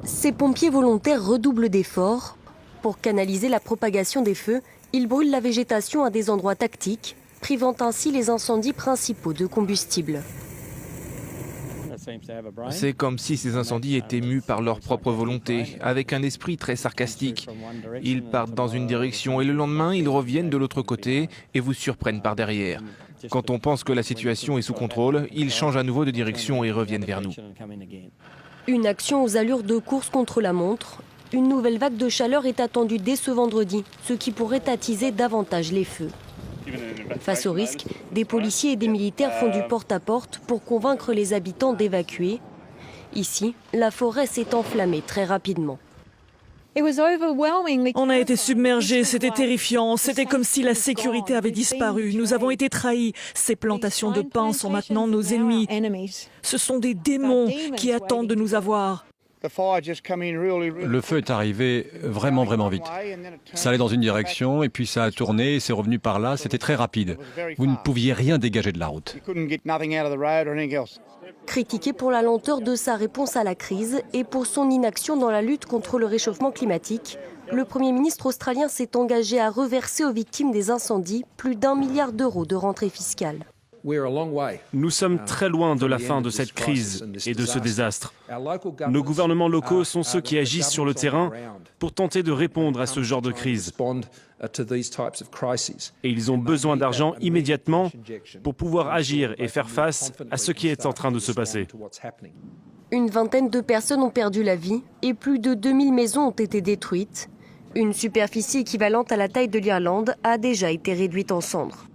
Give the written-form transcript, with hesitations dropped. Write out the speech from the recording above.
Ces pompiers volontaires redoublent d'efforts. Pour canaliser la propagation des feux, ils brûlent la végétation à des endroits tactiques, privant ainsi les incendies principaux de combustible. C'est comme si ces incendies étaient mus par leur propre volonté, avec un esprit très sarcastique. Ils partent dans une direction et le lendemain, ils reviennent de l'autre côté et vous surprennent par derrière. Quand on pense que la situation est sous contrôle, ils changent à nouveau de direction et reviennent vers nous. Une action aux allures de course contre la montre. Une nouvelle vague de chaleur est attendue dès ce vendredi, ce qui pourrait attiser davantage les feux. Face au risque, des policiers et des militaires font du porte-à-porte pour convaincre les habitants d'évacuer. Ici, la forêt s'est enflammée très rapidement. On a été submergés, c'était terrifiant, c'était comme si la sécurité avait disparu. Nous avons été trahis. Ces plantations de pins sont maintenant nos ennemis. Ce sont des démons qui attendent de nous avoir. Le feu est arrivé vraiment vite. Ça allait dans une direction et puis ça a tourné et c'est revenu par là. C'était très rapide. Vous ne pouviez rien dégager de la route. Critiqué pour la lenteur de sa réponse à la crise et pour son inaction dans la lutte contre le réchauffement climatique, le Premier ministre australien s'est engagé à reverser aux victimes des incendies plus d'1 milliard d'euros de rentrée fiscale. Nous sommes très loin de la fin de cette crise et de ce désastre. Nos gouvernements locaux sont ceux qui agissent sur le terrain pour tenter de répondre à ce genre de crise. Et ils ont besoin d'argent immédiatement pour pouvoir agir et faire face à ce qui est en train de se passer. Une vingtaine de personnes ont perdu la vie et plus de 2000 maisons ont été détruites. Une superficie équivalente à la taille de l'Irlande a déjà été réduite en cendres.